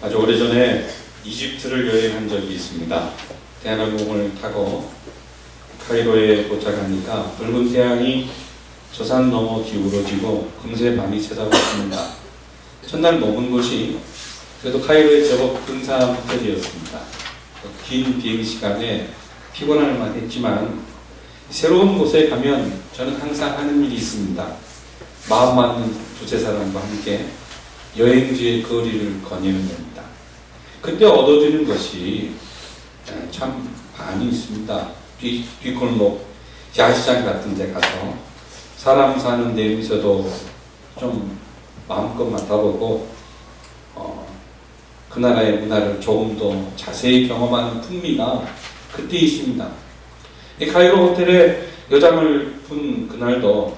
아주 오래전에 이집트를 여행한 적이 있습니다. 대한항공을 타고 카이로에 도착하니까 붉은 태양이 저산 너머 기울어지고 금세 밤이 새다봤습니다. 첫날 머문 곳이 그래도 카이로의 제법 근사한 호텔이었습니다. 긴 비행 시간에 피곤할 만했지만 새로운 곳에 가면 저는 항상 하는 일이 있습니다. 마음 맞는 두세 사람과 함께 여행지의 거리를 거니는 겁니다. 그때 얻어지는 것이 참 많이 있습니다. 뒷골목 야시장 같은 데 가서 사람 사는 냄새도 좀 마음껏 맡아보고 그 나라의 문화를 조금 더 자세히 경험하는 풍미가 그때 있습니다. 이 카이로 호텔에 여장을 푼 그날도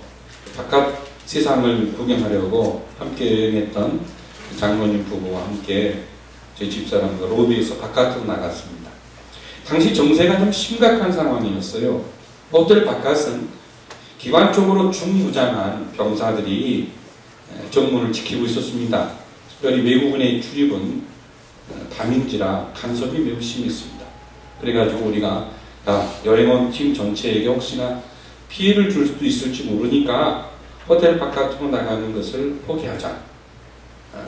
바깥 세상을 구경하려고 함께 여행했던 장로님 부부와 함께 제 집사람과 로비에서 바깥으로 나갔습니다. 당시 정세가 좀 심각한 상황이었어요. 호텔 바깥은 기관적으로 중무장한 병사들이 정문을 지키고 있었습니다. 특별히 외국인의 출입은 밤인지라 간섭이 매우 심했습니다. 그래가지고 우리가 여행 온 팀 전체에게 혹시나 피해를 줄 수도 있을지 모르니까 호텔 바깥으로 나가는 것을 포기하자.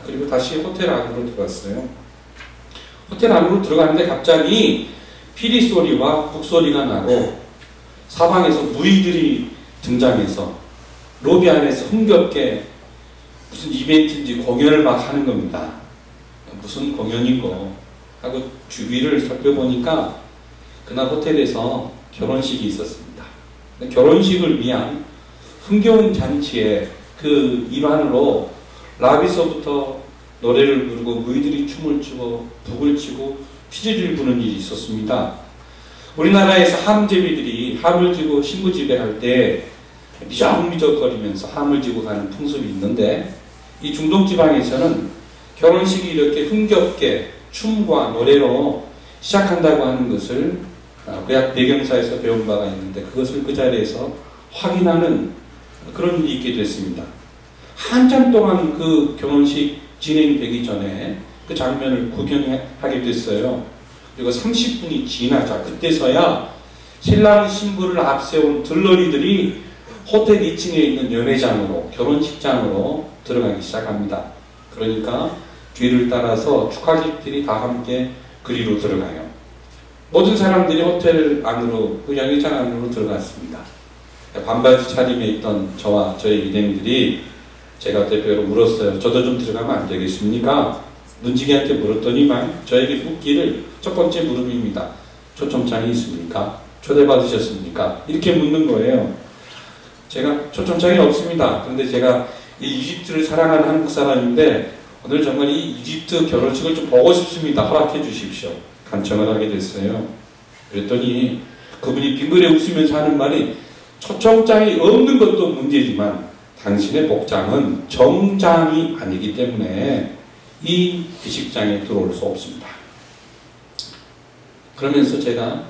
그리고 다시 호텔 안으로 들어갔어요. 호텔 안으로 들어가는데 갑자기 피리 소리와 북소리가 나고 사방에서 무의들이 등장해서 로비 안에서 흥겹게 무슨 이벤트인지 공연을 막 하는 겁니다. 무슨 공연이고 하고 주위를 살펴보니까 그날 호텔에서 결혼식이 있었습니다. 결혼식을 위한 흥겨운 잔치의 그 일환으로 라비서부터 노래를 부르고 무의들이 춤을 추고 북을 치고 피지를 부는 일이 있었습니다. 우리나라에서 함제비들이 함을 지고 신부 지배할 때 미적미적거리면서 함을 지고 가는 풍습이 있는데 이 중동 지방에서는 결혼식이 이렇게 흥겹게 춤과 노래로 시작한다고 하는 것을 구약 배경사에서 배운 바가 있는데 그것을 그 자리에서 확인하는 그런 일이 있게 됐습니다. 한참 동안 그 결혼식 진행되기 전에 그 장면을 구경하게 됐어요. 그리고 30분이 지나자 그때서야 신랑 신부를 앞세운 들러리들이 호텔 2층에 있는 연회장으로 결혼식장으로 들어가기 시작합니다. 그러니까 뒤를 따라서 축하객들이 다 함께 그리로 들어가요. 모든 사람들이 호텔 안으로 그 연회장 안으로 들어갔습니다. 반바지 차림에 있던 저와 저의 일행들이 제가 대표로 물었어요. 저도 좀 들어가면 안 되겠습니까? 문지기한테 물었더니만 저에게 묻기를 첫 번째 물음입니다. 초청장이 있습니까? 초대받으셨습니까? 이렇게 묻는 거예요. 제가 초청장이 없습니다. 그런데 제가 이 이집트를 사랑하는 한국 사람인데 오늘 정말 이 이집트 결혼식을 좀 보고 싶습니다. 허락해 주십시오. 간청을 하게 됐어요. 그랬더니 그분이 빙그레 웃으면서 하는 말이 초청장이 없는 것도 문제지만 당신의 복장은 정장이 아니기 때문에 이 비식장에 들어올 수 없습니다. 그러면서 제가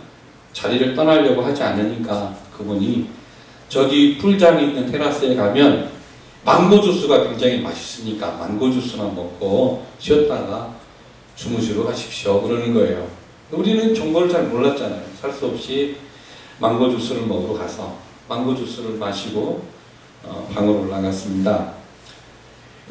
자리를 떠나려고 하지 않으니까 그분이 저기 풀장에 있는 테라스에 가면 망고 주스가 굉장히 맛있으니까 망고 주스나 먹고 쉬었다가 주무시러 가십시오. 그러는 거예요. 우리는 정보를 잘 몰랐잖아요. 살 수 없이 망고 주스를 먹으러 가서 망고 주스를 마시고 방으로 올라갔습니다.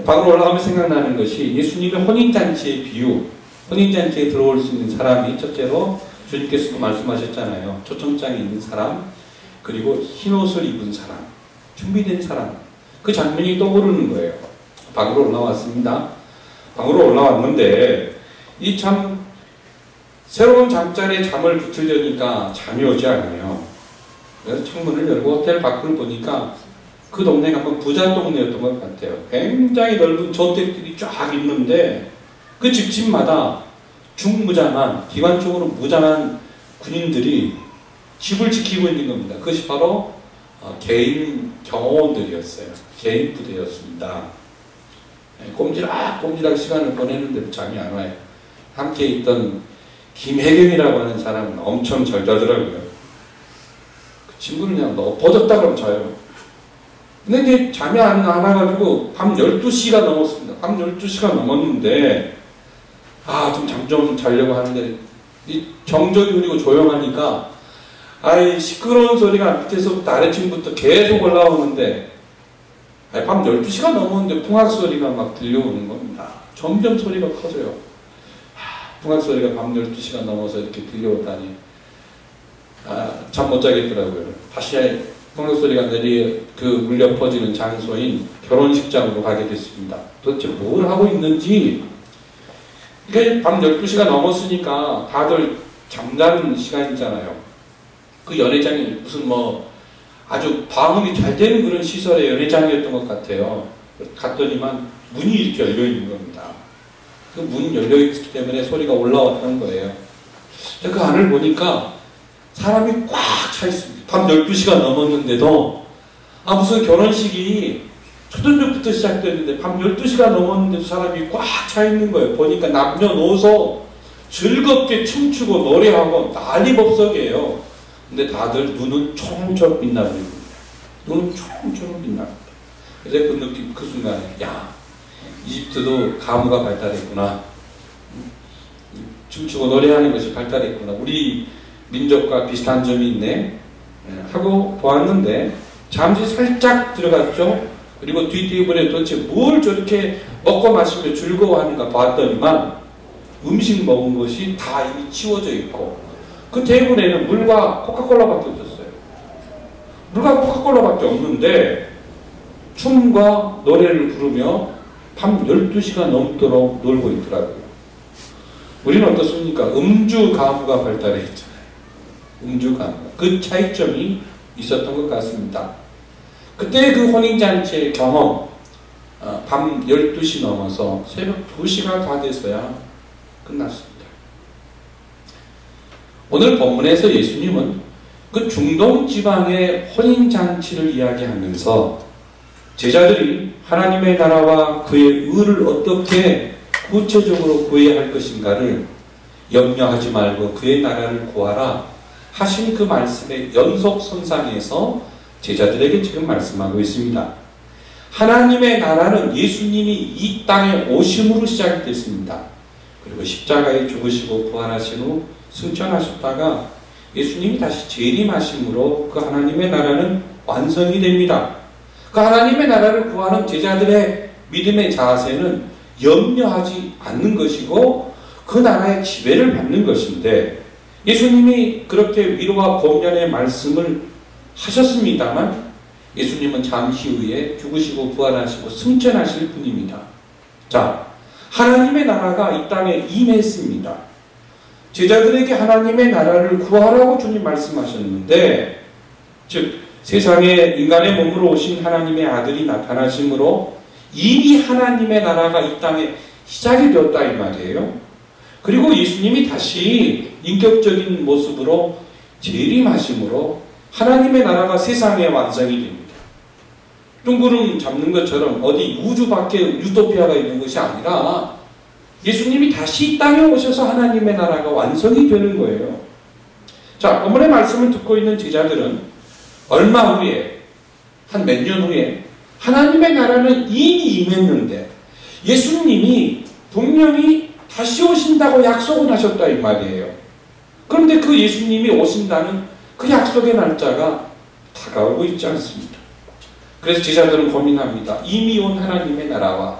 방으로 올라가면 생각나는 것이 예수님의 혼인잔치의 비유, 혼인잔치에 들어올 수 있는 사람이 첫째로 주님께서도 말씀하셨잖아요. 초청장에 있는 사람, 그리고 흰옷을 입은 사람, 준비된 사람, 그 장면이 떠오르는 거예요. 방으로 올라왔습니다. 방으로 올라왔는데 이 참 새로운 잠자리에 잠을 붙으려니까 잠이 오지 않아요. 그래서 창문을 열고 호텔 밖을 보니까 그 동네가 한번 부자 동네였던 것 같아요. 굉장히 넓은 저택들이 쫙 있는데 그 집집마다 중무장한, 기관적으로 무장한 군인들이 집을 지키고 있는 겁니다. 그것이 바로 개인 경호원들이었어요. 개인 부대였습니다. 꼼지락 시간을 보내는데도 잠이 안 와요. 함께 있던 김혜경이라고 하는 사람은 엄청 잘 자더라고요. 그 친구는 그냥 너 버졌다 그러면 자요. 근데 이제 잠이 안 와가지고 밤 12시가 넘었습니다. 밤 12시가 넘었는데 좀 잠 좀 자려고 하는데 이 정적이 흐리고 조용하니까 아이 시끄러운 소리가 밑에서부터 아래층부터 계속 올라오는데 밤 12시가 넘었는데 풍악 소리가 막 들려오는 겁니다. 점점 소리가 커져요. 풍악 소리가 밤 12시가 넘어서 이렇게 들려오다니 잠 못 자겠더라고요. 다시 풍악 소리가 울려 퍼지는 장소인 결혼식장으로 가게 됐습니다. 도대체 뭘 하고 있는지. 이게 밤 12시가 넘었으니까 다들 잠자는 시간이잖아요. 그 연회장이 무슨 아주 방음이 잘 되는 그런 시설의 연회장이었던 것 같아요. 갔더니만 문이 이렇게 열려 있는 겁니다. 그 문이 열려 있기 때문에 소리가 올라왔던 거예요. 그 안을 보니까 사람이 꽉 차 있습니다. 밤 12시가 넘었는데도 무슨 결혼식이 초저녁부터 시작됐는데 밤 12시가 넘었는데도 사람이 꽉 차 있는 거예요. 보니까 남녀노소 즐겁게 춤추고 노래하고 난리법석이에요. 근데 다들 눈은 초롱초롱 빛나고 있습니다. 눈은 초롱초롱 빛납니다. 그래서 그 느낌, 그 순간에 이집트도 가무가 발달했구나. 춤추고 노래하는 것이 발달했구나. 우리 민족과 비슷한 점이 있네 하고 보았는데 잠시 살짝 들어갔죠. 그리고 뒷테이블에 도대체 뭘 저렇게 먹고 마시며 즐거워하는가 봤더니만 음식 먹은 것이 다 이미 치워져 있고 그 테이블에는 물과 코카콜라밖에 없었어요. 물과 코카콜라밖에 없는데 춤과 노래를 부르며 밤 12시가 넘도록 놀고 있더라고요. 우리는 어떻습니까? 음주 가무가 발달했잖아요. 음주 가무. 그 차이점이 있었던 것 같습니다. 그때 그 혼인잔치의 경험, 밤 12시 넘어서 새벽 2시가 다 돼서야 끝났습니다. 오늘 본문에서 예수님은 그 중동 지방의 혼인잔치를 이야기하면서 제자들이 하나님의 나라와 그의 의를 어떻게 구체적으로 구해야 할 것인가를 염려하지 말고 그의 나라를 구하라 하신 그 말씀의 연속선상에서 제자들에게 지금 말씀하고 있습니다. 하나님의 나라는 예수님이 이 땅에 오심으로 시작됐습니다. 그리고 십자가에 죽으시고 부활하신 후 승천하셨다가 예수님이 다시 재림하심으로 그 하나님의 나라는 완성이 됩니다. 그 하나님의 나라를 구하는 제자들의 믿음의 자세는 염려하지 않는 것이고 그 나라의 지배를 받는 것인데 예수님이 그렇게 위로와 권면의 말씀을 하셨습니다만 예수님은 잠시 후에 죽으시고 부활하시고 승천하실 분입니다. 자, 하나님의 나라가 이 땅에 임했습니다. 제자들에게 하나님의 나라를 구하라고 주님 말씀하셨는데 즉 세상에 인간의 몸으로 오신 하나님의 아들이 나타나심으로 이미 하나님의 나라가 이 땅에 시작이 되었다 이 말이에요. 그리고 예수님이 다시 인격적인 모습으로 재림하심으로 하나님의 나라가 세상에 완성이 됩니다. 둥구름 잡는 것처럼 어디 우주 밖에 유토피아가 있는 것이 아니라 예수님이 다시 이 땅에 오셔서 하나님의 나라가 완성이 되는 거예요. 자, 본문의 말씀을 듣고 있는 제자들은 얼마 후에, 한 몇 년 후에 하나님의 나라는 이미 임했는데 예수님이 분명히 다시 오신다고 약속을 하셨다 이 말이에요. 그런데 그 예수님이 오신다는 그 약속의 날짜가 다가오고 있지 않습니다. 그래서 제자들은 고민합니다. 이미 온 하나님의 나라와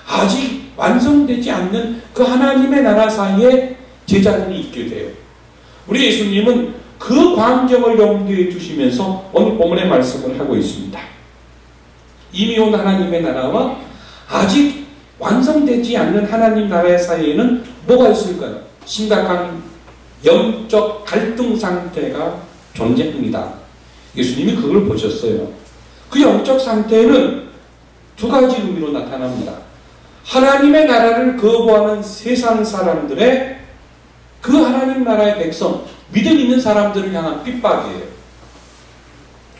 아직 완성되지 않는 그 하나님의 나라 사이에 제자들이 있게 돼요. 우리 예수님은 그 광경을 염두에 두시면서 오늘 본문의 말씀을 하고 있습니다. 이미 온 하나님의 나라와 아직 완성되지 않는 하나님 나라의 사이에는 뭐가 있을까요? 심각한 영적 갈등 상태가 존재합니다. 예수님이 그걸 보셨어요. 그 영적 상태는 두 가지 의미로 나타납니다. 하나님의 나라를 거부하는 세상 사람들의 그 하나님 나라의 백성, 믿음 있는 사람들을 향한 핍박이에요.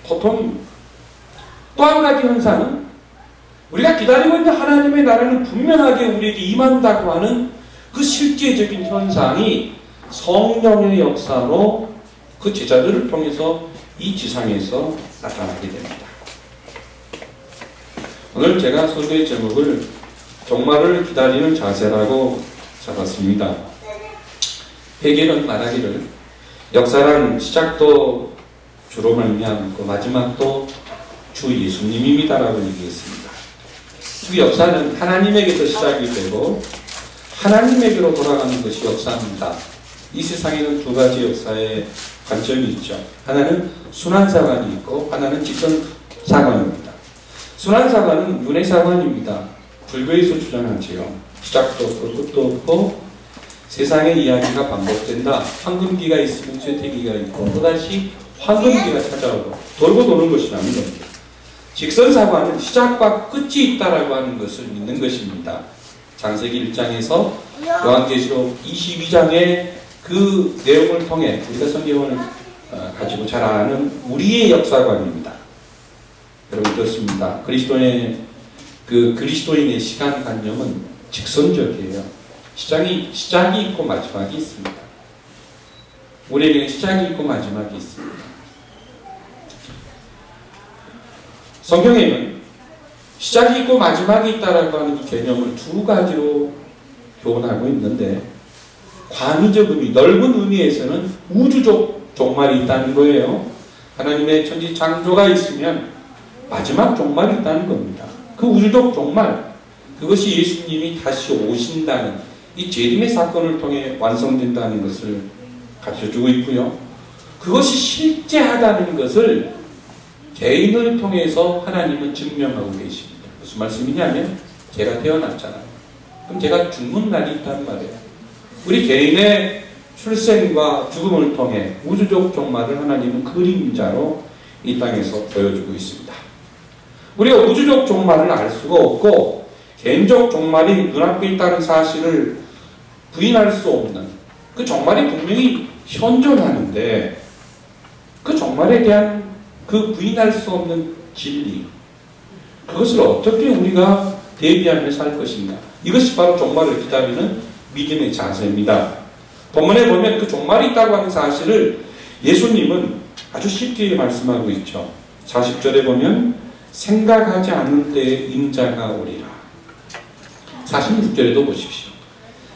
고통입니다. 또 한 가지 현상은 우리가 기다리고 있는 하나님의 나라는 분명하게 우리에게 임한다고 하는 그 실제적인 현상이 성령의 역사로 그 제자들을 통해서 이 지상에서 나타나게 됩니다. 오늘 제가 설교의 제목을 종말을 기다리는 자세라고 잡았습니다. 있습니다. 헤겔은 말하기를 역사란 시작도 주로 말미암고 마지막도 주 예수님입니다라고 얘기했습니다. 즉 역사는 하나님에게서 시작이 되고 하나님에게로 돌아가는 것이 역사입니다. 이 세상에는 두 가지 역사의 관점이 있죠. 하나는 순환사관이 있고 하나는 직선사관입니다. 순환사관은 윤회사관입니다. 불교에서 주장하지요. 시작도 없고 끝도 없고 세상의 이야기가 반복된다. 황금기가 있으면 쇠퇴기가 있고 또다시 황금기가 찾아오고 돌고 도는 것이라는 겁니다. 직선사관은 시작과 끝이 있다라고 하는 것을 믿는 것입니다. 창세기 1장에서 요한계시록 22장의 그 내용을 통해 우리가 성경을 가지고 잘 아는 우리의 역사관입니다. 여러분 그렇습니다. 그리스도인의 시간관념은 직선적이에요. 시작이 있고 마지막이 있습니다. 우리에게는 시작이 있고 마지막이 있습니다. 성경에는 시작이 있고 마지막이 있다라고 하는 이 개념을 두 가지로 교훈하고 있는데 광의적 의미, 넓은 의미에서는 우주적 종말이 있다는 거예요. 하나님의 천지 창조가 있으면 마지막 종말이 있다는 겁니다. 그 우주적 종말, 그것이 예수님이 다시 오신다는 이 재림의 사건을 통해 완성된다는 것을 가르쳐주고 있고요. 그것이 실제하다는 것을 개인을 통해서 하나님은 증명하고 계십니다. 무슨 말씀이냐면 제가 태어났잖아요. 그럼 제가 죽는 날이 있단 말이에요. 우리 개인의 출생과 죽음을 통해 우주적 종말을 하나님은 그림자로 이 땅에서 보여주고 있습니다. 우리가 우주적 종말을 알 수가 없고 개인적 종말이 눈앞에 있다는 사실을 부인할 수 없는 그 종말이 분명히 현존하는데 그 종말에 대한 그 부인할 수 없는 진리, 그것을 어떻게 우리가 대비하며 살 것인가, 이것이 바로 종말을 기다리는 믿음의 자세입니다. 본문에 보면 그 종말이 있다고 하는 사실을 예수님은 아주 쉽게 말씀하고 있죠. 40절에 보면 생각하지 않을 때에 인자가 오리라. 46절에도 보십시오.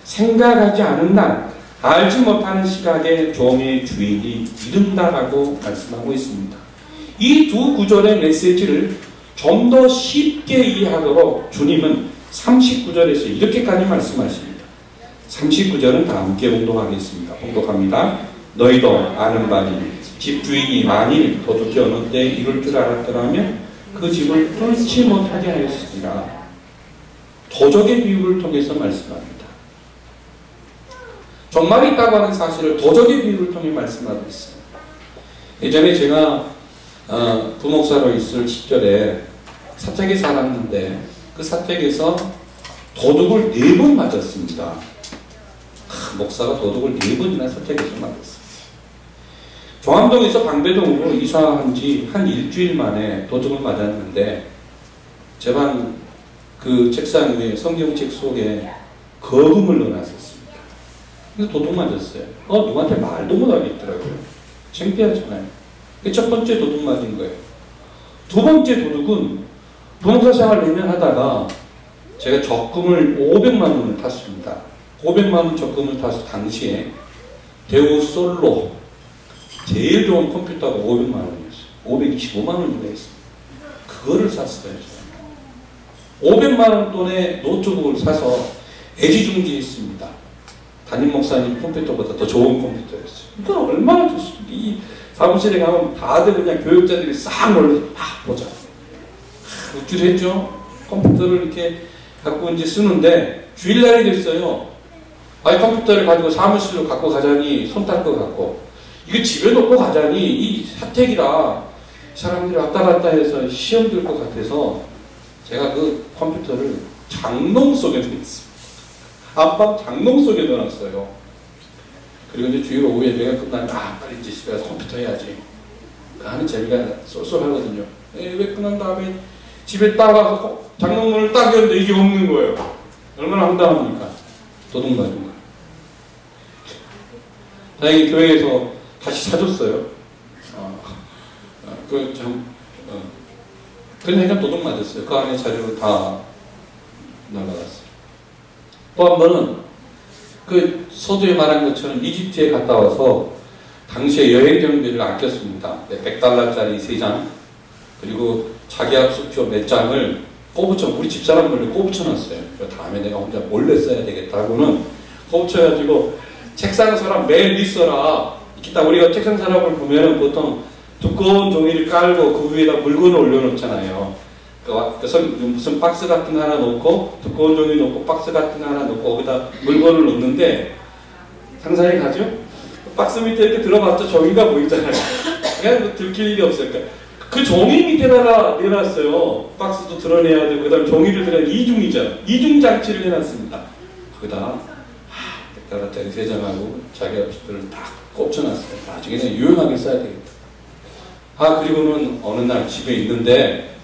생각하지 않은 날, 알지 못하는 시각에 종의 주인이 이른다라고 말씀하고 있습니다. 이 두 구절의 메시지를 좀 더 쉽게 이해하도록 주님은 39절에서 이렇게까지 말씀하십니다. 39절은 다 함께 봉독하겠습니다. 봉독합니다. 너희도 아는 바니 집주인이 만일 도둑이 어느 때 이룰 줄 알았더라면 그 집을 뚫지 못하게 하였으리라. 도적의 비유를 통해서 말씀합니다. 종말이 있다고 하는 사실을 도적의 비유를 통해 말씀하고 있습니다. 예전에 제가 부목사로 있을 시절에 사택에 살았는데 그 사택에서 도둑을 4번 맞았습니다. 목사가 도둑을 4번이나 사택에서 맞았어요. 종암동에서 방배동으로 이사한 지 한 일주일 만에 도둑을 맞았는데 제 방 그 책상 위에 성경책 속에 거금을 넣어놨었습니다. 그래서 도둑 맞았어요. 누구한테 말도 못하겠더라고요. 창피하잖아요. 첫 번째 도둑 맞은 거예요. 두 번째 도둑은 부동산 생활 내년 하다가 제가 적금을 500만 원을 탔습니다. 500만 원 적금을 타서 당시에 대우 솔로 제일 좋은 컴퓨터가 500만 원이었어요. 525만 원인가 했습니다. 그거를 샀어요. 500만 원 돈의 노트북을 사서 애지중지했습니다. 담임 목사님 컴퓨터보다 더 좋은 컴퓨터였어요. 그러니까 얼마나 좋습니까? 이 사무실에 가면 다들 그냥 교육자들이 싹 몰려서 보자. 우쭐했죠. 컴퓨터를 이렇게 갖고 이제 쓰는데 주일날이 됐어요. 컴퓨터를 가지고 사무실로 갖고 가자니 손 딸 것 같고, 이거 집에 놓고 가자니 이 사택이라 사람들이 왔다 갔다 해서 시험 들 것 같아서 제가 그 컴퓨터를 장롱 속에 넣었습니다. 안방 장롱 속에 넣어놨어요. 그리고 이제 주일 오후에 내가 끝나면 빨리 이제 집에 가서 컴퓨터 해야지. 하는 재미가 쏠쏠하거든요. 왜 끝난 다음에 집에 딱 와서 장롱문을 딱 열는데 이게 없는 거예요. 얼마나 황당합니까? 도둑 맞은 거예요. 다행히 교회에서 다시 사줬어요. 그러니까 도둑 맞았어요. 그 안에 자료를 다 날라갔어요. 또 한 번은 그 서두에 말한 것처럼 이집트에 갔다 와서 당시에 여행 경비를 아꼈습니다. $100짜리 3장 그리고 자기약 수표 몇 장을 우리 집사람 몰래 꼬붙여놨어요. 다음에 내가 혼자 몰래 써야 되겠다고는 꼬붙여가지고 책상 서랍 매일 있어라. 기타 우리가 책상 서랍을 보면은 보통 두꺼운 종이를 깔고 그 위에다 물건을 올려놓잖아요. 무슨 박스 같은 거 하나 놓고 두꺼운 종이 놓고 박스 같은 거 하나 놓고 거기다 물건을 놓는데 상상이 가죠? 박스 밑에 이렇게 들어봤자 종이가 보이잖아요. 그냥 들킬 일이 없어요. 그 종이 밑에다가 내놨어요. 박스도 드러내야 되고 그다음 종이를 드러내 이중 장치를 해놨습니다. 거기다가 $100짜리 3장하고 자기 업체들을 다 꼽쳐놨어요. 나중에는 유용하게 써야 되겠다. 그리고는 어느 날 집에 있는데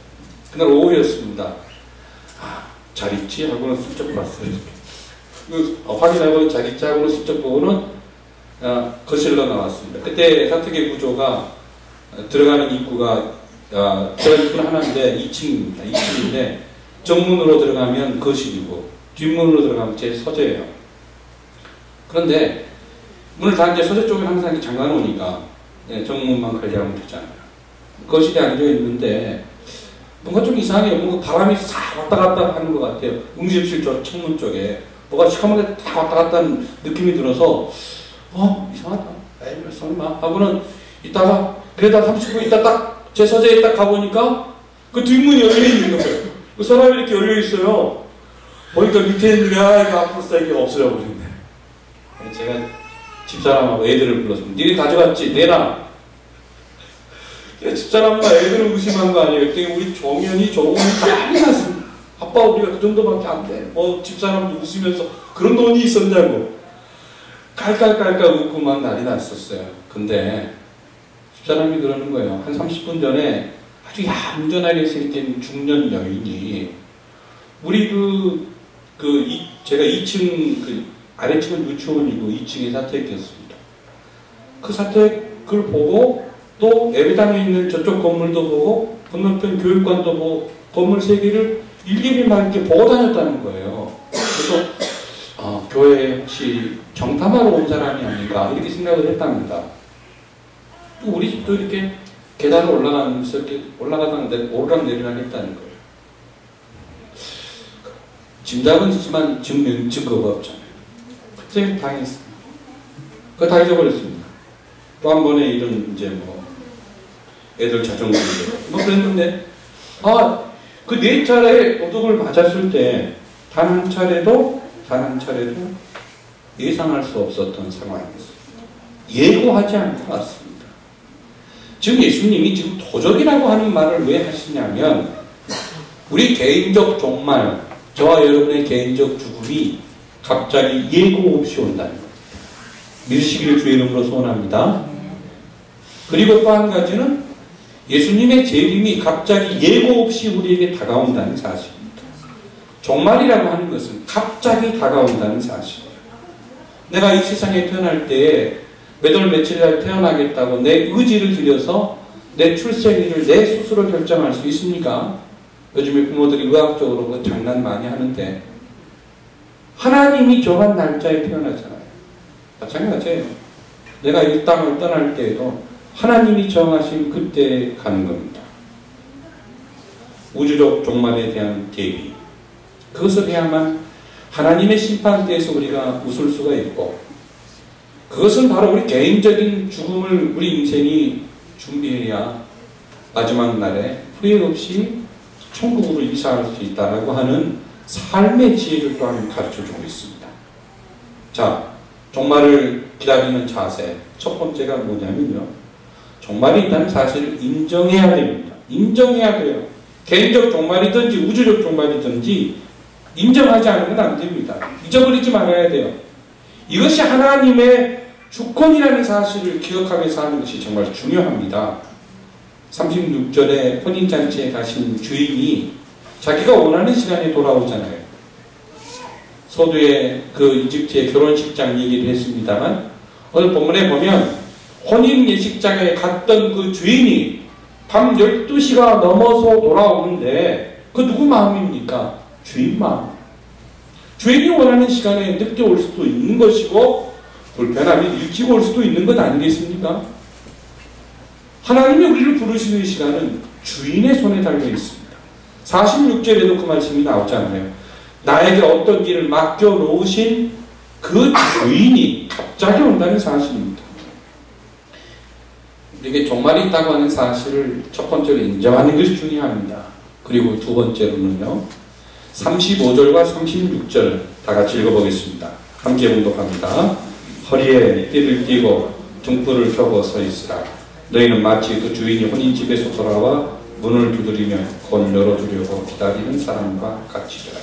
그날 오후였습니다. 잘 있지? 하고는 슬쩍 봤어요. 확인하고 잘 있지? 하고는 슬쩍 보고는 거실로 나왔습니다. 그때 사택의 구조가 들어가는 입구가 들어가는 입구는 하나인데 2층입니다. 2층인데 정문으로 들어가면 거실이고 뒷문으로 들어가면 제 서재예요. 그런데 문을 닫는데 서재 쪽에 항상 잠가 놓으니까 정문만 관리하면 되잖아요. 거실에 앉아 있는데 뭔가 좀 이상해요. 뭔가 바람이 싹 왔다 갔다 하는 것 같아요. 응집실 저 창문 쪽에 뭐가 시커멓게 다 왔다 갔다 하는 느낌이 들어서 이상하다. 에이 설마 하고는 있다가 그러다 30분 있다 딱 제 서재에 딱 가보니까 그 뒷문이 열려 있는 거예요. 그 서랍이 이렇게 열려 있어요. 보니까 밑에 있는 게 앞으로 쌓이게 없어져 버렸네. 제가 집사람하고 애들을 불러서 니네 가져갔지? 내놔. 집사람과 애들을 의심한 거 아니에요. 그때 우리 종현이 난리 났습니다. 아빠 우리가 그 정도밖에 안 돼. 집사람도 웃으면서 그런 돈이 있었냐고. 깔깔깔깔 웃고 막 난리 났었어요. 근데 집사람이 그러는 거예요. 한 30분 전에 아주 얌전하게 생긴 중년 여인이 우리 제가 2층 아래층은 유치원이고 2층에 사택이었습니다. 그 사택을 보고 또 예배당에 있는 저쪽 건물도 보고 건너편 교육관도 보고 건물 3개를 일일이 막 이렇게 보고 다녔다는 거예요. 그래서 교회에 혹시 정탐하러 온 사람이 아닌가 이렇게 생각을 했답니다. 또 우리 집도 이렇게 계단을 올라가면서 이렇게 올라가다가 오르락내리락 했다는 거예요. 짐작은 있지만 증거가 없잖아요. 그때 당했습니다. 그거 다 잊어버렸습니다. 또 한 번에 이런 애들 자전거 그랬는데 그 4차례 도둑을 맞았을 때 단 한 차례도 예상할 수 없었던 상황이었습니다. 예고하지 않고 왔습니다. 지금 예수님이 지금 도적이라고 하는 말을 왜 하시냐면 우리 개인적 종말, 저와 여러분의 개인적 죽음이 갑자기 예고 없이 온다는 겁니다. 믿으시기를 주의 이름으로 소원합니다. 그리고 또 한 가지는 예수님의 재림이 갑자기 예고 없이 우리에게 다가온다는 사실입니다. 종말이라고 하는 것은 갑자기 다가온다는 사실이에요. 내가 이 세상에 태어날 때에 몇 월 며칠 날 태어나겠다고 내 의지를 들여서 내 출생일을 내 스스로 결정할 수 있습니까? 요즘에 부모들이 의학적으로 장난 많이 하는데 하나님이 정한 날짜에 태어나잖아요. 마찬가지예요. 내가 이 땅을 떠날 때에도 하나님이 정하신 그때에 가는 겁니다. 우주적 종말에 대한 대비. 그것을 해야만 하나님의 심판대에서 우리가 웃을 수가 있고 그것은 바로 우리 개인적인 죽음을 우리 인생이 준비해야 마지막 날에 후회 없이 천국으로 이사할 수 있다라고 하는 삶의 지혜를 또한 가르쳐주고 있습니다. 자, 종말을 기다리는 자세. 첫 번째가 뭐냐면요. 종말이 있다는 사실을 인정해야 됩니다. 인정해야 돼요. 개인적 종말이든지 우주적 종말이든지 인정하지 않으면 안 됩니다. 잊어버리지 말아야 돼요. 이것이 하나님의 주권이라는 사실을 기억하면서 하는 것이 정말 중요합니다. 36절에 혼인잔치에 가신 주인이 자기가 원하는 시간에 돌아오잖아요. 서두에 그 이집트의 결혼식장 얘기를 했습니다만 오늘 본문에 보면 혼인 예식장에 갔던 그 주인이 밤 12시가 넘어서 돌아오는데 그 누구 마음입니까? 주인 마음. 주인이 원하는 시간에 늦게 올 수도 있는 것이고 불편함이 일찍 올 수도 있는 것 아니겠습니까? 하나님이 우리를 부르시는 시간은 주인의 손에 달려 있습니다. 46절에도 그 말씀이 나오잖아요. 나에게 어떤 일을 맡겨놓으신 그 주인이 갑자기 온다는 사실입니다. 우리에게 종말이 있다고 하는 사실을 첫 번째로 인정하는 것이 중요합니다. 그리고 두 번째로는요, 35절과 36절 다 같이 읽어보겠습니다. 함께 봉독합니다. 허리에 띠를 띠고 등불을 켜고 서 있으라. 너희는 마치 그 주인이 혼인집에서 돌아와 문을 두드리며 곧 열어주려고 기다리는 사람과 같이 되라.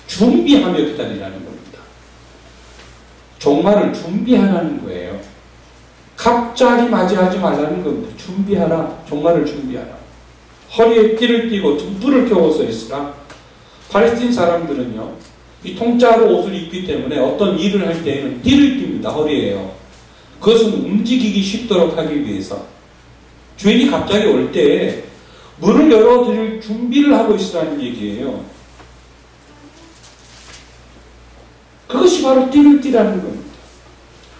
준비하며 기다리라는 겁니다. 종말을 준비하라는 거예요. 갑자기 맞이하지 말라는 겁니다. 준비하라. 종말을 준비하라. 허리에 띠를 띠고 등불을 켜고 서 있으라. 팔레스틴 사람들은요, 이 통짜로 옷을 입기 때문에 어떤 일을 할 때에는 띠를 띱니다. 허리에요. 그것은 움직이기 쉽도록 하기 위해서. 주인이 갑자기 올 때 문을 열어드릴 준비를 하고 있으라는 얘기예요. 그것이 바로 띠를 띠라는 겁니다.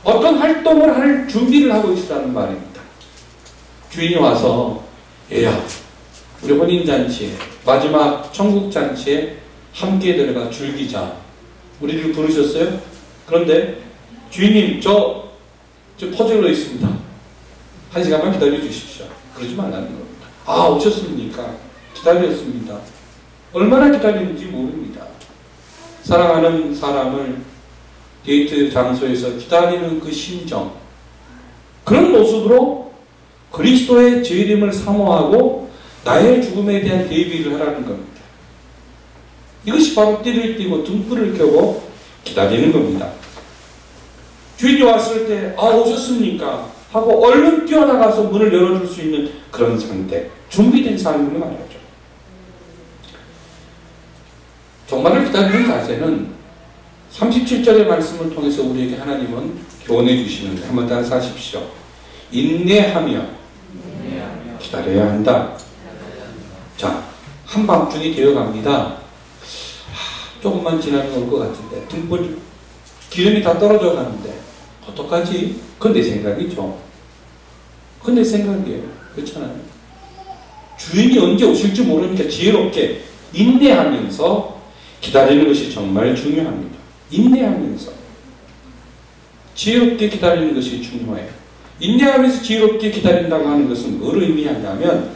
어떤 활동을 할 준비를 하고 있으라는 말입니다. 주인이 와서 얘야, 우리 혼인잔치에, 마지막 천국잔치에 함께 들어가 즐기자. 우리를 부르셨어요? 그런데 주인님, 저 퍼즐러 있습니다. 1시간만 기다려 주십시오. 그러지 말라는 겁니다. 아, 오셨습니까? 기다렸습니다. 얼마나 기다리는지 모릅니다. 사랑하는 사람을 데이트 장소에서 기다리는 그 심정, 그런 모습으로 그리스도의 재림을 사모하고 나의 죽음에 대한 대비를 하라는 겁니다. 이것이 바로 띠를 띠고 등불을 켜고 기다리는 겁니다. 주인이 왔을 때 아, 오셨습니까? 하고 얼른 뛰어나가서 문을 열어줄 수 있는 그런 상태, 준비된 삶을 말하죠. 종말을 기다리는 자세는 37절의 말씀을 통해서 우리에게 하나님은 교훈해 주시는데 한번 따라서 하십시오. 인내하며 기다려야 한다. 자, 한밤중이 되어갑니다. 조금만 지나면 올 것 같은데 등불 기름이 다 떨어져 가는데 어떡하지? 그건 내 생각이죠. 그건 내 생각이에요. 그렇잖아요. 주인이 언제 오실지 모르니까 지혜롭게 인내하면서 기다리는 것이 정말 중요합니다. 인내하면서 지혜롭게 기다리는 것이 중요해요. 인내하면서 지혜롭게 기다린다고 하는 것은 뭘 의미하냐면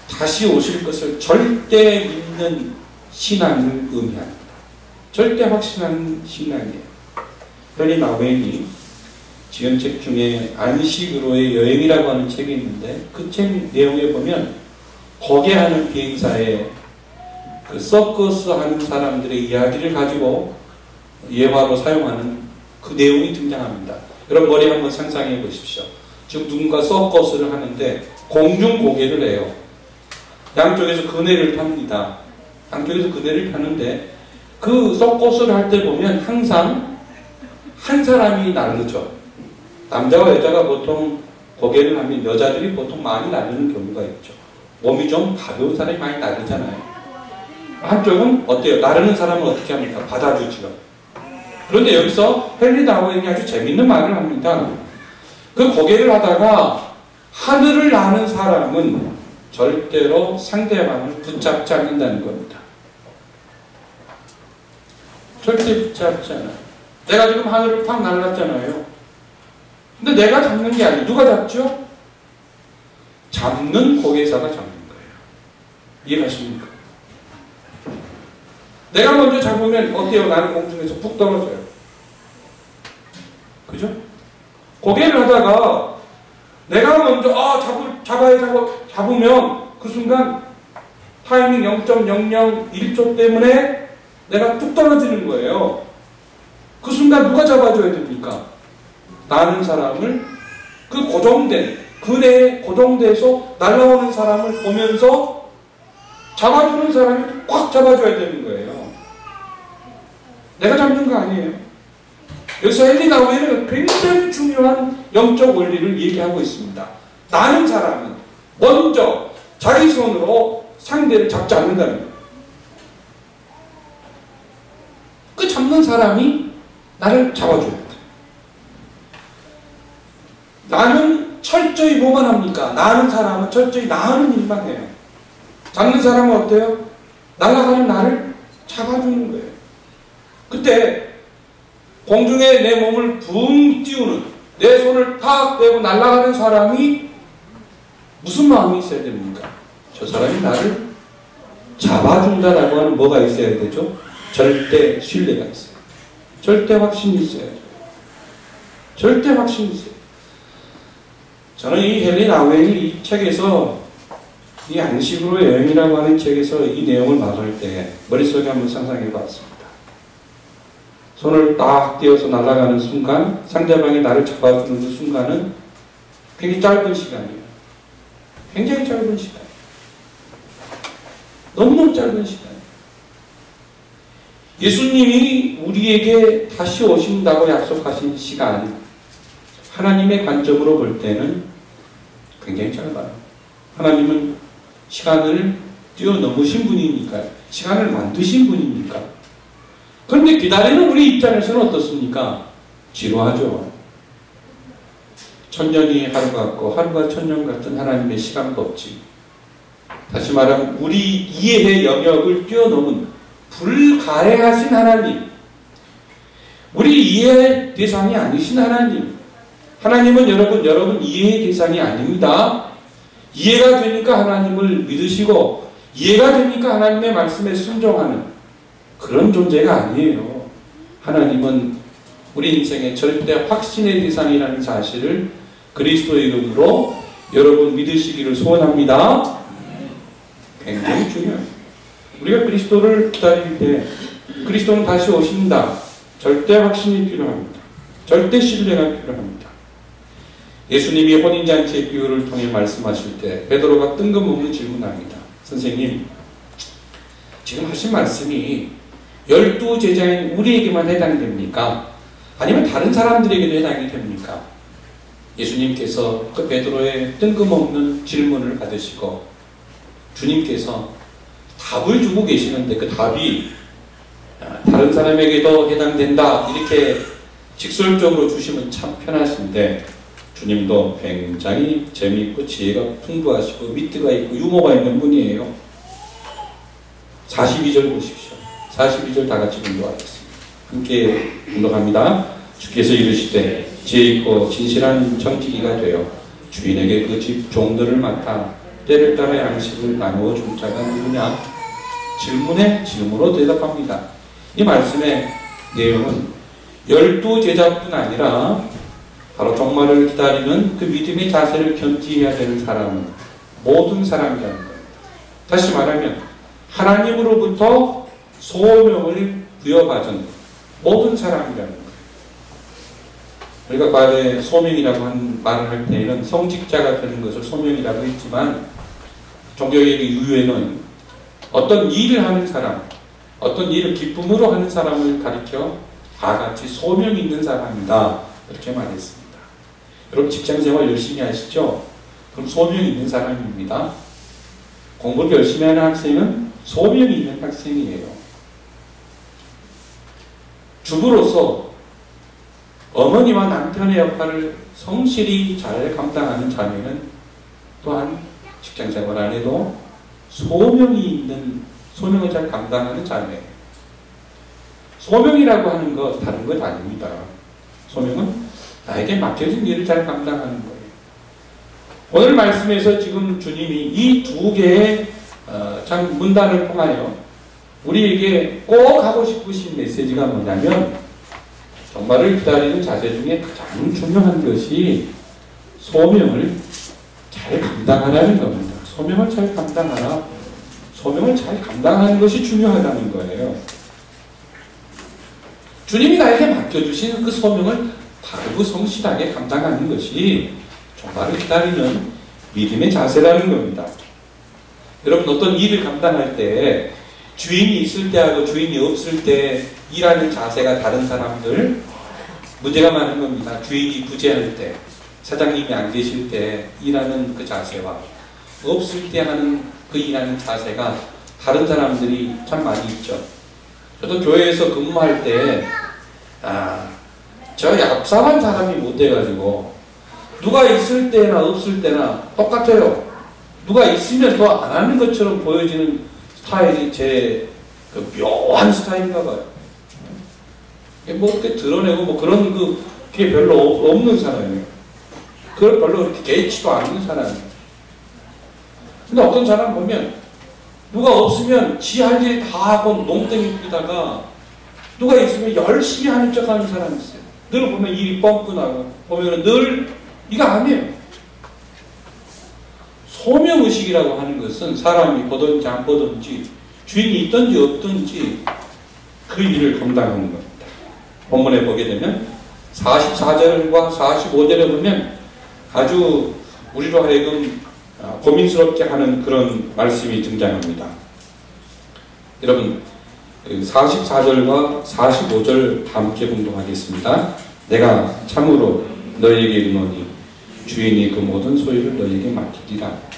다시 오실 것을 절대 믿는 신앙을 의미합니다. 절대 확신하는 신앙이에요. 헨리 나우엔이 지은 책 중에 안식으로의 여행이라고 하는 책이 있는데 그 책 내용에 보면 거기에 하는 비행사에 그 서커스 하는 사람들의 이야기를 가지고 예화로 사용하는 그 내용이 등장합니다. 여러분 머리 한번 상상해 보십시오. 지금 누군가 서커스를 하는데 공중 고개를 해요. 양쪽에서 그네를 탑니다. 양쪽에서 그네를 타는데 그 서커스를 할 때 보면 항상 한 사람이 나르죠. 남자와 여자가 보통 고개를 하면 여자들이 보통 많이 나르는 경우가 있죠. 몸이 좀 가벼운 사람이 많이 나르잖아요. 한쪽은 어때요? 나르는 사람은 어떻게 합니까? 받아주죠. 그런데 여기서 헨리 나우엔이 아주 재밌는 말을 합니다. 그 고개를 하다가 하늘을 나는 사람은 절대로 상대방을 붙잡지 않는다는 겁니다. 절대 붙잡지 않아요. 내가 지금 하늘을 팍 날랐잖아요. 근데 내가 잡는 게 아니에요. 누가 잡죠? 잡는 고개사가 잡는 거예요. 이해가십니까? 내가 먼저 잡으면 어때요? 나는 공중에서 푹 떨어져요. 그죠? 고개를 하다가 내가 먼저 잡으면 그 순간 타이밍 0.001초 때문에 내가 뚝 떨어지는 거예요. 그 순간 누가 잡아줘야 됩니까? 나는 사람을 그 고정된 그네에 고정돼서 날아오는 사람을 보면서 잡아주는 사람이 꽉 잡아줘야 되는 거예요. 내가 잡는 거 아니에요. 여기서 헨리 나우엔은 굉장히 중요한 영적 원리를 얘기하고 있습니다. 나는 사람은 먼저 자기 손으로 상대를 잡지 않는다는 거예요. 그 잡는 사람이 나를 잡아줘야 돼. 나는 철저히 뭐만 합니까? 나는 사람은 철저히 나는 일만 해요. 잡는 사람은 어때요? 날아가는 나를 잡아주는 거예요. 그때 공중에 내 몸을 붕 띄우는, 내 손을 탁 떼고 날아가는 사람이 무슨 마음이 있어야 됩니까? 저 사람이 나를 잡아준다라고 하는 뭐가 있어야 되죠? 절대 신뢰가 있어요. 절대 확신이 있어요. 절대 확신이 있어요. 저는 이 헨리 나우엘이 이 책에서, 이 안식으로 여행이라고 하는 책에서 이 내용을 말할 때 머릿속에 한번 상상해 봤습니다. 손을 딱 띄어서 날아가는 순간, 상대방이 나를 잡아주는 그 순간은 굉장히 짧은 시간이에요. 굉장히 짧은 시간. 너무너무 짧은 시간. 예수님이 우리에게 다시 오신다고 약속하신 시간, 하나님의 관점으로 볼 때는 굉장히 짧아요. 하나님은 시간을 뛰어넘으신 분이니까, 시간을 만드신 분이니까. 그런데 기다리는 우리 입장에서는 어떻습니까? 지루하죠. 천년이 하루 같고 하루가 천년 같은 하나님의 시간 법칙. 다시 말하면 우리 이해의 영역을 뛰어넘은 불가해하신 하나님, 우리 이해의 대상이 아니신 하나님. 하나님은 여러분 이해의 대상이 아닙니다. 이해가 되니까 하나님을 믿으시고 이해가 되니까 하나님의 말씀에 순종하는 그런 존재가 아니에요. 하나님은 우리 인생의 절대 확신의 대상이라는 사실을 그리스도의 이름으로 여러분 믿으시기를 소원합니다. 굉장히 중요해요. 우리가 그리스도를 기다릴 때 그리스도는 다시 오신다. 절대 확신이 필요합니다. 절대 신뢰가 필요합니다. 예수님이 혼인잔치의 비유를 통해 말씀하실 때 베드로가 뜬금없는 질문합니다. 선생님, 지금 하신 말씀이 12제자인 우리에게만 해당됩니까? 아니면 다른 사람들에게도 해당이 됩니까? 예수님께서 그 베드로의 뜬금없는 질문을 받으시고 주님께서 답을 주고 계시는데 그 답이 다른 사람에게도 해당된다 이렇게 직설적으로 주시면 참 편하신데 주님도 굉장히 재미있고 지혜가 풍부하시고 위트가 있고 유머가 있는 분이에요. 42절 보십시오. 42절 다 같이 공부하겠습니다. 함께 공독합니다. 주께서 이르시되 지혜 있고 진실한 정직이가 되어 주인에게 그 집 종들을 맡아 때를 따라 양식을 나누어 줄 자가 누구냐? 질문에 질문으로 대답합니다. 이 말씀의 내용은 12제자뿐 아니라 바로 종말을 기다리는 그 믿음의 자세를 견지해야 되는 사람은 모든 사람이라는 겁니다. 다시 말하면 하나님으로부터 소명을 부여받은 모든 사람이라는 거예요. 우리가 과거에 소명이라고 하는 말을 할 때에는 성직자가 되는 것을 소명이라고 했지만 종교개혁의 이후에는 어떤 일을 하는 사람, 어떤 일을 기쁨으로 하는 사람을 가리켜 다 같이 소명이 있는 사람이다 이렇게 말했습니다. 여러분 직장생활 열심히 하시죠? 그럼 소명이 있는 사람입니다. 공부를 열심히 하는 학생은 소명이 있는 학생이에요. 주부로서 어머니와 남편의 역할을 성실히 잘 감당하는 자매는 또한 직장생활 안에도 소명을 잘 감당하는 자매예요. 소명이라고 하는 거 다른 것 아닙니다. 소명은 나에게 맡겨진 일을 잘 감당하는 거예요. 오늘 말씀에서 지금 주님이 이 두 개의 참 문단을 통하여 우리에게 꼭 하고 싶으신 메시지가 뭐냐면 종말을 기다리는 자세 중에 가장 중요한 것이 소명을 잘 감당하라는 겁니다. 소명을 잘 감당하라. 소명을 잘 감당하는 것이 중요하다는 거예요. 주님이 나에게 맡겨주신 그 소명을 바르고 성실하게 감당하는 것이 종말을 기다리는 믿음의 자세라는 겁니다. 여러분 어떤 일을 감당할 때 주인이 있을 때하고 주인이 없을 때 일하는 자세가 다른 사람들 문제가 많은 겁니다. 주인이 부재할 때, 사장님이 안 계실 때 일하는 그 자세와 없을 때 하는 그 일하는 자세가 다른 사람들이 참 많이 있죠. 저도 교회에서 근무할 때, 저 얍삽한 사람이 못 돼가지고, 누가 있을 때나 없을 때나 똑같아요. 누가 있으면 더 안 하는 것처럼 보여지는 스타일이 제 그 묘한 스타일인가 봐요. 뭐 그렇게 드러내고 뭐 그런 그게 별로 없는 사람이에요. 그걸 별로 그렇게 개의치도 않는 사람이에요. 근데 어떤 사람 보면 누가 없으면 지 할 일 다 하고 농땡이 피다가 누가 있으면 열심히 하는 척 하는 사람이 있어요. 늘 보면 일이 뻥끗나고 보면 늘 이거 아니에요. 소명의식이라고 하는 것은 사람이 보든지 안 보든지 주인이 있든지 없든지 그 일을 감당하는 겁니다. 본문에 보게 되면 44절과 45절에 보면 아주 우리로 하여금 고민스럽게 하는 그런 말씀이 등장합니다. 여러분 44절과 45절 함께 공동하겠습니다. 내가 참으로 너희에게 이르노니 주인이 그 모든 소유를 너희에게 맡기리라.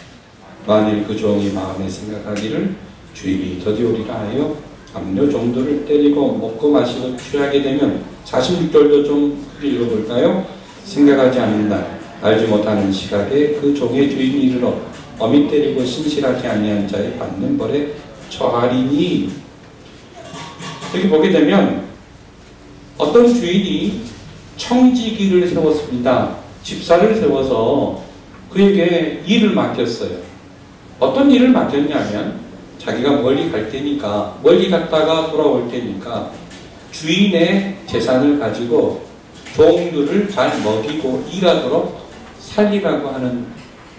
만일 그 종이 마음에 생각하기를 주인이 더디오리라 하여 압류 종들을 때리고 먹고 마시고 취하게 되면 46절도 좀 크게 읽어볼까요? 생각하지 않는다. 알지 못하는 시각에 그 종의 주인이 이르러 어미 때리고 신실하지 아니한 자의 받는 벌에 처하리니. 여기 보게 되면 어떤 주인이 청지기를 세웠습니다. 집사를 세워서 그에게 일을 맡겼어요. 어떤 일을 맡겼냐면 자기가 멀리 갈 테니까, 멀리 갔다가 돌아올 테니까 주인의 재산을 가지고 종들을 잘 먹이고 일하도록 살리라고 하는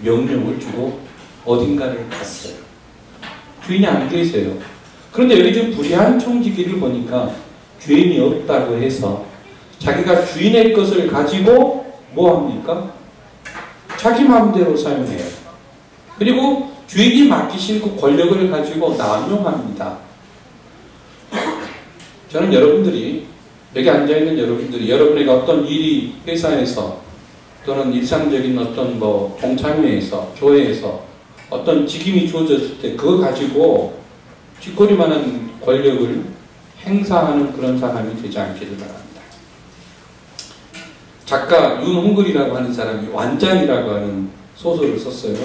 명령을 주고 어딘가를 갔어요. 주인이 안 계세요. 그런데 여기 좀 불의한 청지기를 보니까 주인이 없다고 해서 자기가 주인의 것을 가지고 뭐합니까? 자기 마음대로 사용해요. 그리고 주인이 맡기신 그 권력을 가지고 남용합니다. 저는 여러분들이, 여기 앉아있는 여러분들이 여러분에게 어떤 일이 회사에서 또는 일상적인 어떤 동참회에서 교회에서 어떤 직임이 주어졌을 때 그거 가지고 쥐꼬리만한 권력을 행사하는 그런 사람이 되지 않기를 바랍니다. 작가 윤홍글이라고 하는 사람이 완장이라고 하는 소설을 썼어요.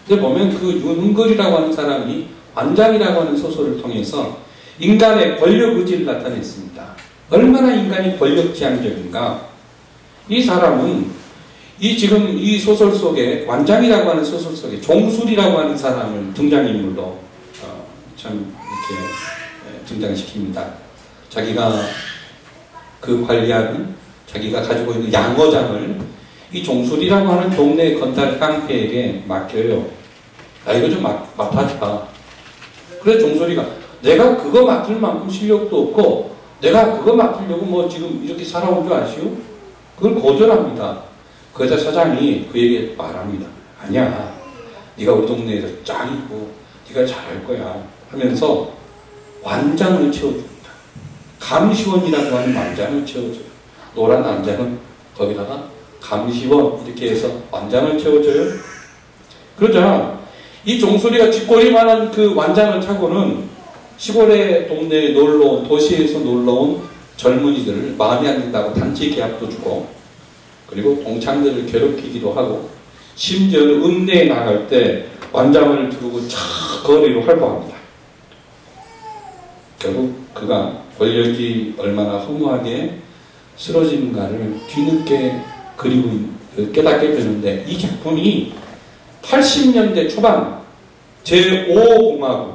근데 보면 그 윤흥글이라고 하는 사람이 완장이라고 하는 소설을 통해서 인간의 권력 의지를 나타냈습니다. 얼마나 인간이 권력지향적인가. 이 사람은 지금 이 소설 속에 완장이라고 하는 소설 속에 종술이라고 하는 사람을 등장인물로 참 이렇게 등장시킵니다. 자기가 그 관리하는 자기가 가지고 있는 양어장을 이 종술이라고 하는 동네 건달 깡패에게 맡겨요. 이거 좀 맡아줘. 그래 종술이가 내가 그거 맡을 만큼 실력도 없고 내가 그거 맡으려고 지금 이렇게 살아온 줄 아시오? 그걸 거절합니다. 그러자 사장이 그에게 말합니다. 아니야. 네가 우리 동네에서 짱이고 네가 잘할 거야 하면서 완장을 채워줍니다. 감시원이라고 하는 완장을 채워줘요. 노란 완장은 거기다가 감시원 이렇게 해서 완장을 채워줘요. 그러자 이 종소리가 쥐꼬리만한 그 완장을 타고는 시골의 동네에 놀러온, 도시에서 놀러온 젊은이들을 마음에 안 든다고 단체 계약도 주고 그리고 동창들을 괴롭히기도 하고 심지어는 읍내에 나갈 때 완장을 두르고 차 거리로 활보합니다. 결국 그가 권력이 얼마나 허무하게 쓰러지는가를 뒤늦게 깨닫게 되는데 이 작품이 80년대 초반 제5공화국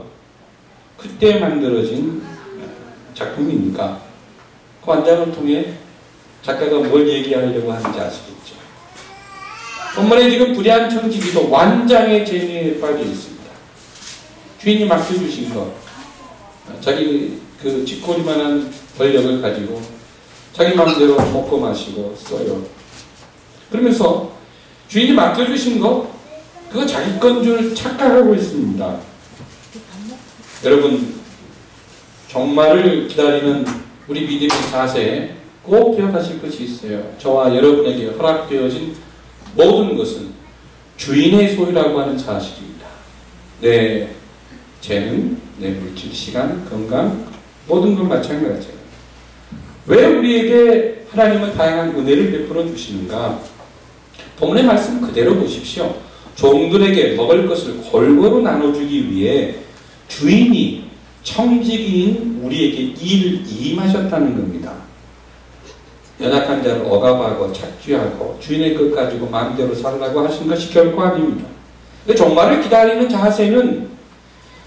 그때 만들어진 작품이니까 그 완장을 통해 작가가 뭘 얘기하려고 하는지 아시겠죠? 본문에 지금 불의한 청지기도 완장의 재미에 빠져 있습니다. 주인이 맡겨주신 것, 자기 그 쥐꼬리만한 권력을 가지고 자기 마음대로 먹고 마시고 써요. 그러면서 주인이 맡겨주신 거, 그거 자기 건 줄 착각하고 있습니다. 여러분, 종말을 기다리는 우리 믿음의 자세에 꼭 기억하실 것이 있어요. 저와 여러분에게 허락되어진 모든 것은 주인의 소유라고 하는 사실입니다. 내 재능, 내 물질, 시간, 건강, 모든 건 마찬가지예요. 왜 우리에게 하나님은 다양한 은혜를 베풀어 주시는가? 본문의 말씀 그대로 보십시오. 종들에게 먹을 것을 골고루 나눠주기 위해 주인이 청지기인 우리에게 일을 임하셨다는 겁니다. 연약한 자를 억압하고 착취하고 주인의 것 가지고 마음대로 살라고 하신 것이 결코 아닙니다. 종말을 기다리는 자세는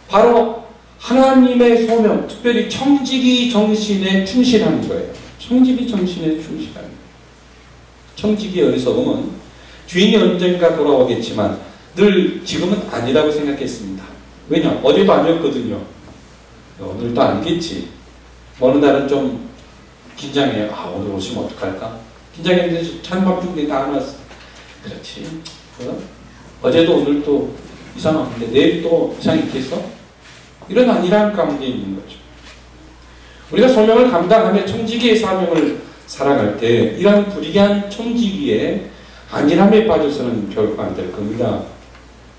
바로 하나님의 소명, 특별히 청지기 정신에 충실한 거예요. 청지기 정신에 충실한 거예요. 청지기의 어리석음은 주인이 언젠가 돌아오겠지만 늘 지금은 아니라고 생각했습니다. 왜냐? 어제도 아니었거든요. 오늘도 아니겠지. 어느 날은 좀 긴장해요. 아, 오늘 오시면 어떡할까? 긴장했는데 찬밥중에 다 안 왔어. 그렇지. 어제도 오늘도 이상한데 내일 또 이상이 있겠어? 이런 안일한 가운데 있는 거죠. 우리가 소명을 감당하며 청지기의 사명을 살아갈 때 이러한 불이한 청지기의 안일함에 빠져서는 결코 안 될 겁니다.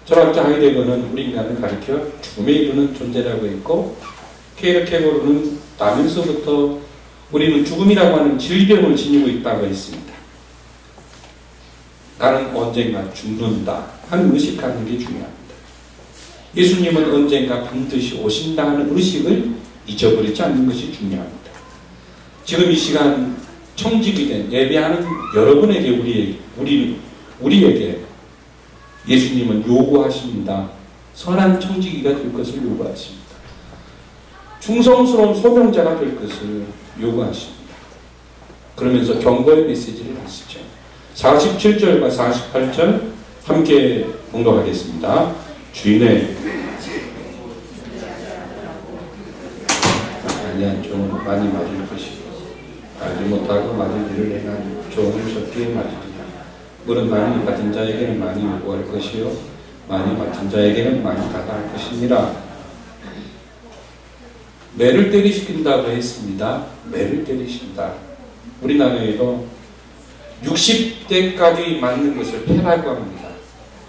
철학자 하이데거는 우리 인간을 가리켜 죽음에 이르는 존재라고 했고, 케르케고르는 나면서부터 우리는 죽음이라고 하는 질병을 지니고 있다고 했습니다. 나는 언젠가 죽는다 하는 의식하는 게 중요합니다. 예수님은 언젠가 반드시 오신다 하는 의식을 잊어버리지 않는 것이 중요합니다. 지금 이 시간 청지기 된 예배하는 여러분에게 우리에게 예수님은 요구하십니다. 선한 청지기가 될 것을 요구하십니다. 충성스러운 소명자가 될 것을 요구하십니다. 그러면서 경고의 메시지를 하시죠. 47절과 48절 함께 공독하겠습니다. 주인의 아니야 좀 많이 맞을 것이고 알지 못하고 맞을 일을 행하니 종을 적게 맞으리라. 물은 많이 받은 자에게는 많이 요구할 것이요 많이 맡은 자에게는 많이 받아할 것이니라. 매를 때리신다고 했습니다. 매를 때리신다. 우리나라에도 60대까지 맞는 것을 패라고 합니다.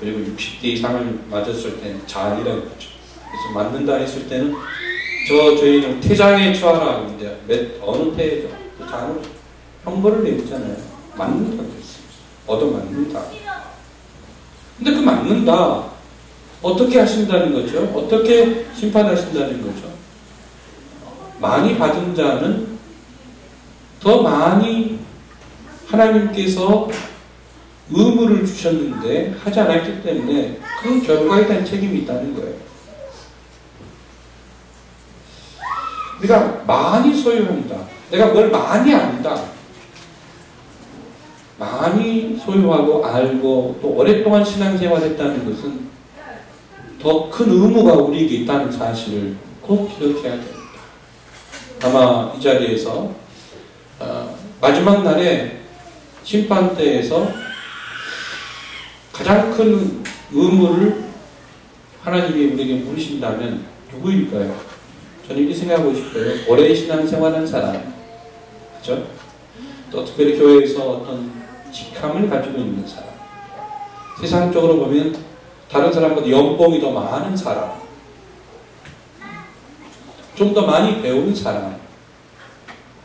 그리고 60대 이상을 맞았을 때는 잔이라고 하죠. 그래서 맞는다 했을 때는 저희는 퇴장에 처하라 하는데 어느 태죠? 잔으로 형벌을 내리잖아요. 맞는다고 했습니다. 얻어맞는다. 근데 그 맞는다 어떻게 하신다는 거죠? 어떻게 심판하신다는 거죠? 많이 받은 자는 더 많이 하나님께서 의무를 주셨는데 하지 않았기 때문에 그 결과에 대한 책임이 있다는 거예요. 우리가 많이 소유한다. 내가 뭘 많이 안다. 많이 소유하고 알고 또 오랫동안 신앙생활했다는 것은 더 큰 의무가 우리에게 있다는 사실을 꼭 기억해야 됩니다. 아마 이 자리에서 마지막 날에 심판대에서 가장 큰 의무를 하나님이 우리에게 물으신다면 누구일까요? 저는 이렇게 생각하고 싶어요. 오래 신앙생활한 사람, 그렇죠? 또 특별히 교회에서 어떤 직함을 가지고 있는 사람, 세상적으로 보면 다른 사람보다 연봉이 더 많은 사람, 좀 더 많이 배우는 사람,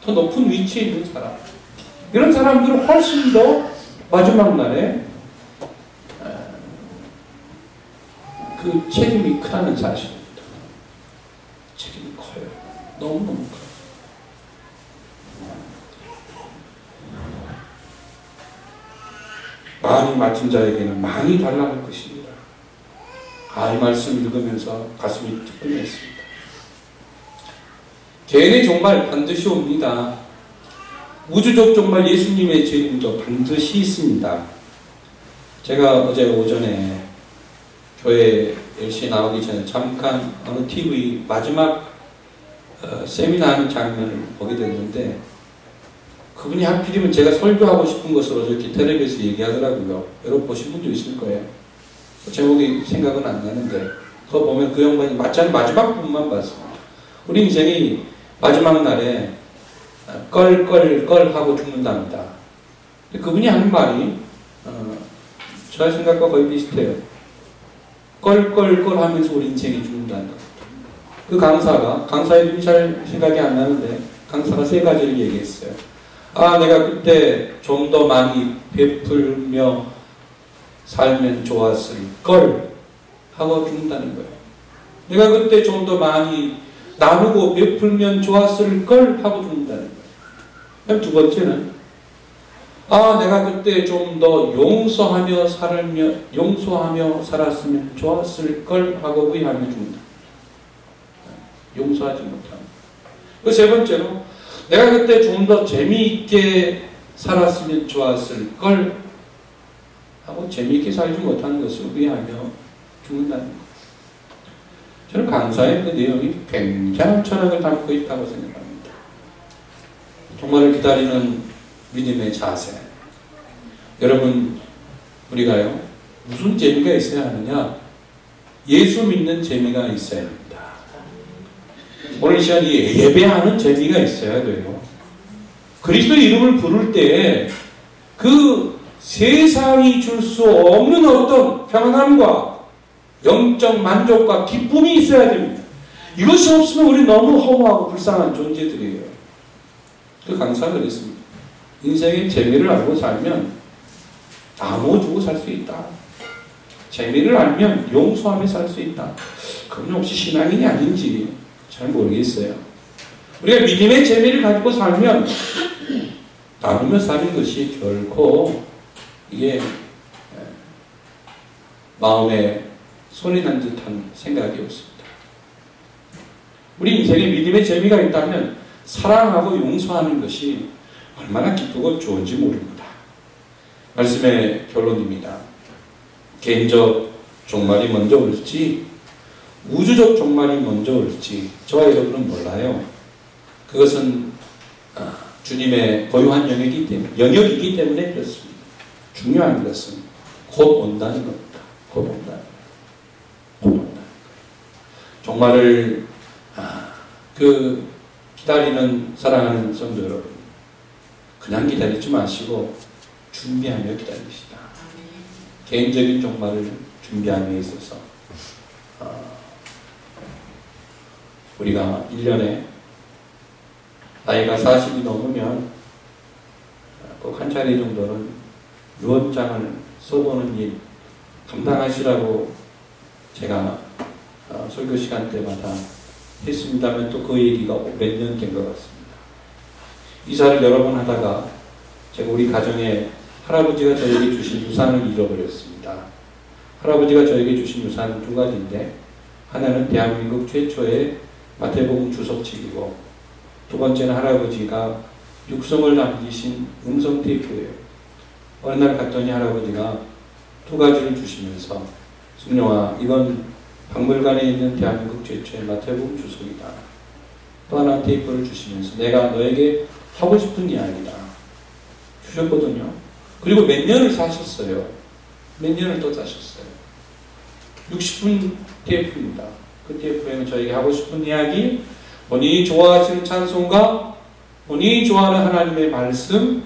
더 높은 위치에 있는 사람, 이런 사람들은 훨씬 더 마지막 날에 그 책임이 크다는 사실입니다. 책임이 커요. 너무너무 커요. 많이 맡은 자에게는 많이 달라할 것입니다. 이 말씀 읽으면서 가슴이 뜨끔했습니다. 개인의 종말 반드시 옵니다. 우주적 종말 예수님의 재림도 반드시 있습니다. 제가 어제 오전에 교회 10시에 나오기 전에 잠깐 어느 TV 마지막 세미나 하는 장면을 보게 됐는데 그분이 하필이면 제가 설교하고 싶은 것으로 저렇게 텔레비에서 얘기하더라고요. 여러분 보신 분도 있을 거예요. 제목이 생각은 안 나는데 그거 보면 그 양반이 마지막 부분만 봤습니다. 우리 인생이 마지막 날에 껄껄껄 하고 죽는답니다. 그분이 하는 말이 저의 생각과 거의 비슷해요. 껄껄껄 하면서 우리 인생이 죽는다는 겁니다. 그 강사 이름이 잘 생각이 안 나는데 강사가 세 가지를 얘기했어요. 내가 그때 좀 더 많이 베풀며 살면 좋았을 걸 하고 죽는다는 거예요. 내가 그때 좀 더 많이 나누고 베풀면 좋았을 걸 하고 죽는다는 거예요. 그럼 두 번째는 내가 그때 좀 더 용서하며 살았으면 좋았을 걸 하고 후회하며 죽는다. 용서하지 못하는. 그 세 번째로 내가 그때 좀 더 재미있게 살았으면 좋았을 걸 하고 재미있게 살지 못하는 것을 후회하며 죽는다는 것. 저는 강사의 그 내용이 굉장한 철학을 담고 있다고 생각합니다. 종말을 기다리는 믿음의 자세. 여러분, 우리가요, 무슨 재미가 있어야 하느냐? 예수 믿는 재미가 있어야 합니다. 오늘 이 시간 예배하는 재미가 있어야 돼요. 그리스도 이름을 부를 때 그 세상이 줄 수 없는 어떤 평안함과 영적 만족과 기쁨이 있어야 됩니다. 이것이 없으면 우리 너무 허무하고 불쌍한 존재들이에요. 그 강사가 그랬습니다. 인생의 재미를 알고 살면 나눠주고 살 수 있다. 재미를 알면 용서하며 살 수 있다. 그건 혹시 신앙인이 아닌지 잘 모르겠어요. 우리가 믿음의 재미를 가지고 살면 나누며 사는 것이 결코 이게 마음에 손이 난 듯한 생각이 없습니다. 우리 인생에 믿음의 재미가 있다면 사랑하고 용서하는 것이 얼마나 기쁘고 좋은지 모릅니다. 말씀의 결론입니다. 개인적 종말이 먼저 올지 우주적 종말이 먼저 올지 저와 여러분은 몰라요. 그것은 주님의 고유한 영역이기 때문에 그렇습니다. 중요한 것은 곧 온다는 겁니다. 곧 온다는 거예요. 종말을 기다리는 사랑하는 성도 여러분, 그냥 기다리지 마시고 준비하며 기다리시다. 개인적인 종말을 준비함에 있어서 우리가 1년에 나이가 40이 넘으면 꼭 한 차례 정도는 유언장을 써보는 일 감당하시라고 제가 설교 시간 때마다 했습니다만 또 그 얘기가 몇 년 된 것 같습니다. 이사를 여러 번 하다가 제가 우리 가정에 할아버지가 저에게 주신 유산을 잃어버렸습니다. 할아버지가 저에게 주신 유산은 두 가지인데 하나는 대한민국 최초의 마태복음 주석책이고 두 번째는 할아버지가 육성을 남기신 음성 테이프예요. 어느 날 갔더니 할아버지가 두 가지를 주시면서 승룡아, 이건 박물관에 있는 대한민국 최초의 마태복음 주석이다. 또 하나 테이프를 주시면서 내가 너에게 하고 싶은 이야기다. 주셨거든요. 그리고 몇 년을 사셨어요. 몇 년을 또 사셨어요. 60분 테이프입니다. 그 테이프에는 저에게 하고 싶은 이야기, 본인이 좋아하시는 찬송가, 본인이 좋아하는 하나님의 말씀,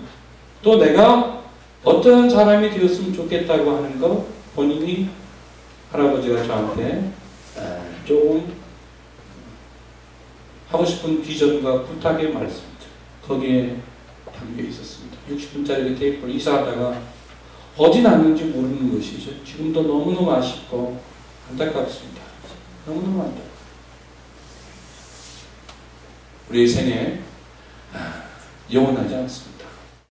또 내가 어떤 사람이 되었으면 좋겠다고 하는 거, 본인이 할아버지가 저한테 조금 하고 싶은 비전과 부탁의 말씀들, 거기에 담겨 있었습니다. 60분짜리 테이프를 이사하다가 어디 났는지 모르는 것이죠. 지금도 너무너무 아쉽고 안타깝습니다. 너무너무 안타깝습니다. 우리의 생애 영원하지 않습니다.